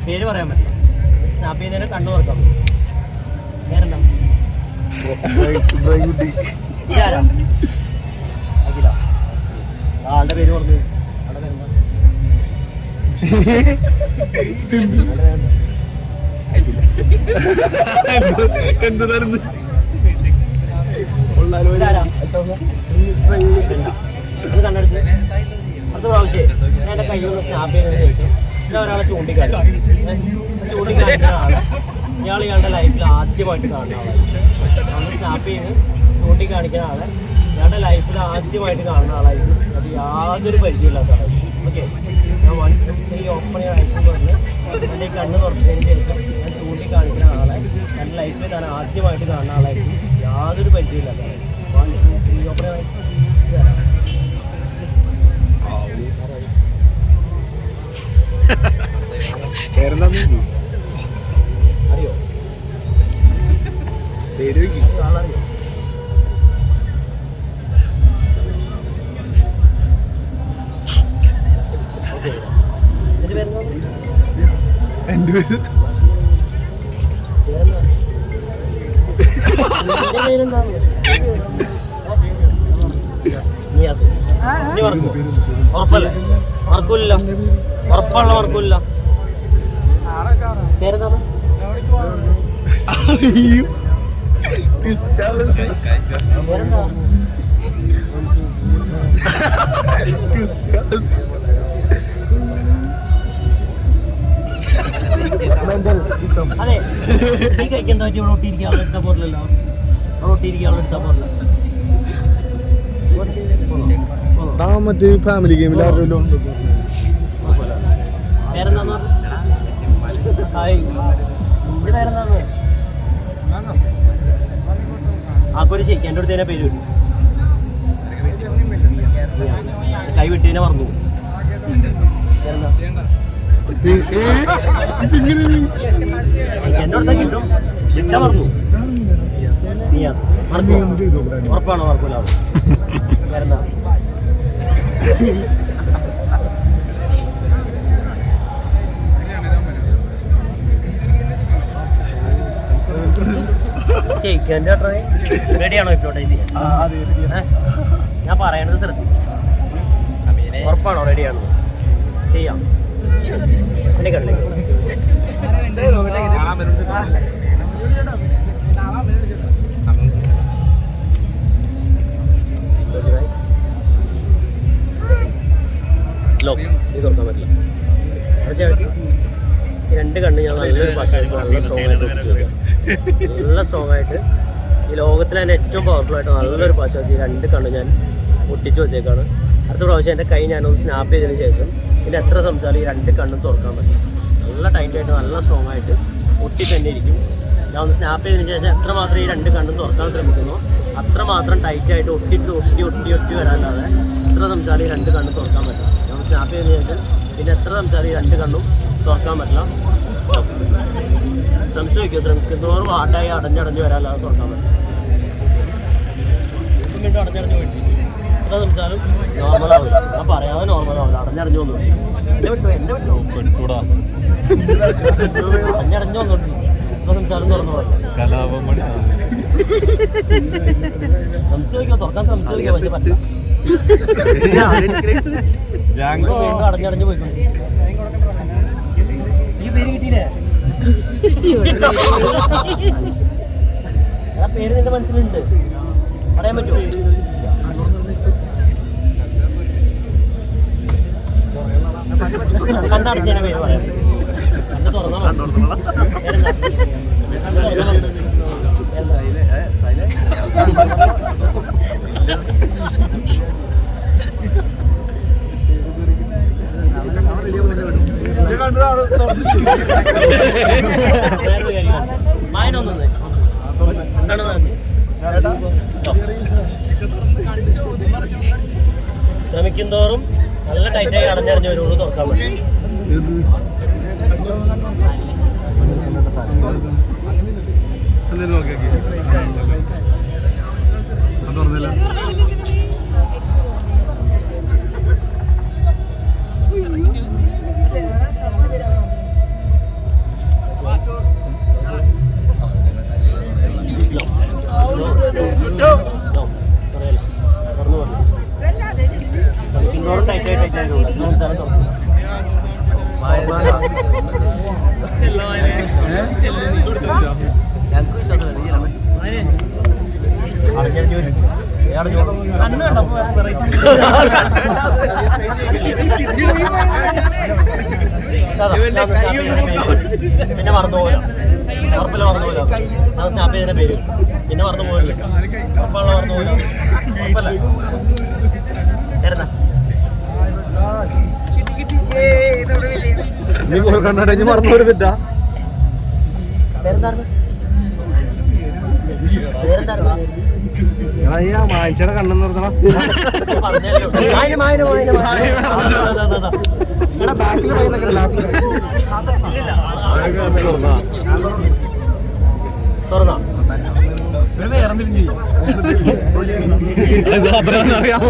പേര് പറയാൻ പറ്റില്ല. സ്നാപ്പ് ചെയ്യുന്നതിന് കണ്ണു തുറക്കാം. പേരെന്താ? ഇതാരാ? അഖില. ആളുടെ പേര് പറഞ്ഞു. ആളുടെ പേരെന്താ? എന്തായിരുന്നു അത് കണ്ണടിച്ച് അടുത്ത പ്രാവശ്യം ഞാൻ എൻ്റെ കയ്യിൽ നിന്ന് സ്നാപ്പ് ചെയ്തതിന് ശേഷം ഞാൻ ഒരാളെ ചൂണ്ടിക്കാണിക്കുന്ന ആളെ ഇയാളുടെ ലൈഫിൽ ആദ്യമായിട്ട് കാണുന്ന ആളാണ്. നമ്മൾ സ്നാപ്പ് ചെയ്ത് ചൂണ്ടിക്കാണിക്കുന്ന ആളെ ഇയാളുടെ ലൈഫിൽ ആദ്യമായിട്ട് കാണുന്ന ആളായിരിക്കും. അത് യാതൊരു പരിചയമില്ലാത്ത ആളായിരിക്കും. ഓക്കെ, ഞാൻ 1 2 3 ഓപ്പൺ ഐസ് പറഞ്ഞ് എൻ്റെ കണ്ണ് തുറച്ചതിന് ശേഷം ഞാൻ ചൂണ്ടിക്കാണിക്കുന്ന ആളെ എൻ്റെ ലൈഫിൽ താൻ ആദ്യമായിട്ട് കാണുന്ന ആളായിരിക്കും. യാതൊരു പരിചയമില്ലാത്ത ആളായിരിക്കും. 1 2 3 ഓപ്പൺ ഐസ്. അറിയോ? ആളറിയോ? എൻ്റെ പേര് ഉറപ്പല്ലേ? മറക്കൂല്ല. ഉറപ്പുള്ള മറക്കൂല്ല. പേരെന്താ? പേരെന്താ? അതെ, ഈ കഴിക്കാൻ പറ്റി ഇവിടെ ഒട്ടിയിരിക്കാനുള്ള എടുത്താൽ പോരല്ലോ. അവിടെ ഒട്ടിയിരിക്കാനുള്ള എടുത്താൽ പോരല്ലോ. മറ്റേ ഫാമിലി ഗെയിമിൽ ആരല്ലോ പേരെന്താന്ന് പറഞ്ഞു? പേരെന്താന്ന്? ആക്കൊരു ശരിക്കും എൻ്റെ അടുത്ത് തന്നെ പേര് കിട്ടും. കൈ വിട്ടതിനെ പറഞ്ഞു. പേരെന്താ? എൻ്റെ അടുത്ത കിട്ടും. കിട്ട പറഞ്ഞു. നിയാസ്. മറക്കൂ? ഉറപ്പാണോ? മറക്കൂല. പേരെന്താ? ശരിക്കും റെഡിയാണോ ഹിപ്നോട്ടൈസ് ചെയ്യാൻ? ഞാൻ പറയണത് ശ്രദ്ധിക്കും. ഉറപ്പാണോ? റെഡിയാണോ? ചെയ്യാം. എൻ്റെ കണ്ണിലേക്ക് ഇത് തുറക്കാൻ പറ്റില്ല. രണ്ട് കണ്ണ് ഞാൻ നല്ലൊരു ഭാഷ നല്ല സ്ട്രോങ് ആയിട്ട് ഒട്ടിച്ചു വയ്ക്കാം. നല്ല സ്ട്രോങ് ആയിട്ട് ഈ ലോകത്തിൽ തന്നെ ഏറ്റവും പവർഫുൾ ആയിട്ട് നല്ലൊരു ഭാഷ വെച്ച് ഈ രണ്ട് കണ്ണ് ഞാൻ ഒട്ടിച്ചു വെച്ചേക്കാണ്. അടുത്ത പ്രാവശ്യം എൻ്റെ കൈ ഞാനൊന്ന് സ്നാപ്പ് ചെയ്തതിന് ശേഷം പിന്നെ എത്ര സംസാരം ഈ രണ്ട് കണ്ണും തുറക്കാൻ പറ്റും. നല്ല ടൈറ്റായിട്ട് നല്ല സ്ട്രോങ് ആയിട്ട് ഒട്ടി തന്നെ ഇരിക്കും. ഞാൻ ഒന്ന് സ്നാപ്പ് ചെയ്തതിന് ശേഷം എത്രമാത്രം ഈ രണ്ട് കണ്ണും തുറക്കാൻ ശ്രമിക്കുന്നു അത്രമാത്രം ടൈറ്റായിട്ട് ഒട്ടി വരാല്ലാതെ എത്ര സംസാരം ഈ രണ്ട് കണ്ണും തുറക്കാൻ പറ്റില്ല. ഞാൻ സ്നാപ്പ് ചെയ്തതിന് ശേഷം പിന്നെ എത്ര സംസാരം ഈ രണ്ട് കണ്ണും തുറക്കാൻ പറ്റില്ല. ശ്രമിക്കുന്നതോറും ഹാർഡായി അടഞ്ഞടഞ്ഞ് വരാല്ലാതെ തുറക്കാൻ പറ്റില്ല. വീണ്ടും അടഞ്ഞടഞ്ഞ് പോയിട്ട് എത്ര സംസാരം നോർമലാവില്ല. ഞാൻ പറയാതെ നോർമലാവില്ല. അടഞ്ഞടഞ്ഞു വന്നു. എന്നെ വിട്ടോ അടഞ്ഞടഞ്ഞു വന്നോട്ടി. എത്ര സംസാരം തുറന്നു പോയില്ല. സംശയിക്കോ? തുറക്കാൻ സംശയിക്കോ? പക്ഷെ പറ്റില്ല. വീണ്ടും അടഞ്ഞടഞ്ഞു പോയിക്കൊണ്ട് ഈ പേര് കിട്ടിയില്ലേ? ആ പേര് നിന്റെ മനസ്സിലുണ്ട്. പറയാൻ പറ്റുമോ? കണ്ണടച്ചതിന്റെ പേര് പറയാം. കണ്ണ് തുറന്നോ? മായനൊന്നു ശ്രമിക്കും തോറും നല്ല ടൈറ്റായി അടഞ്ഞറിഞ്ഞ് വരുള്ളൂ. തുറക്കാൻ പറ്റും. പിന്നെ മറന്നു പോകില്ല, ഉറപ്പില്ല മറന്നു പോകില്ല. ഞാൻ സ്നാപ്പ് ചെയ്തതിന്റെ പേര് പിന്നെ മറന്നു പോകില്ല, ഉറപ്പുള്ള മറന്നു പോകില്ല, ഉറപ്പല്ല. നീ കണ്ണട ഇനി മറന്നു വരുന്നിട്ടാ. മായച്ചയുടെ കണ്ണെന്ന് പറഞ്ഞാ ബാക്കിൽ അറിയാമോ?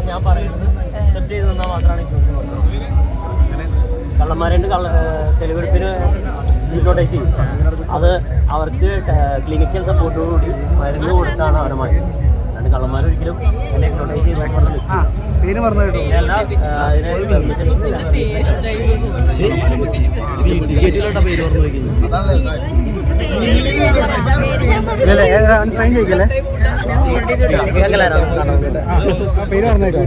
ഞാൻ പറയുന്നത് അക്സെപ്റ്റ് ചെയ്ത് തന്നാൽ മാത്രമാണ് കള്ളന്മാരുണ്ട്. തെളിവെടുപ്പിന് ഹിപ്നോട്ടൈസ് ചെയ്യും. അത് അവർക്ക് ക്ലിനിക്കൽ സപ്പോർട്ടോടുകൂടി മരുന്ന് കൊടുത്താണ് അവരെ മാറ്റി. അല്ലാണ്ട് കള്ളന്മാരൊരിക്കലും എന്നെ ഹിപ്നോട്ടൈസ് ചെയ്ത് പേര് മറന്നു കേട്ടോ. സൈൻ ചെയ്യിക്കല്ലേ? പേര് മറന്നു കേട്ടോ.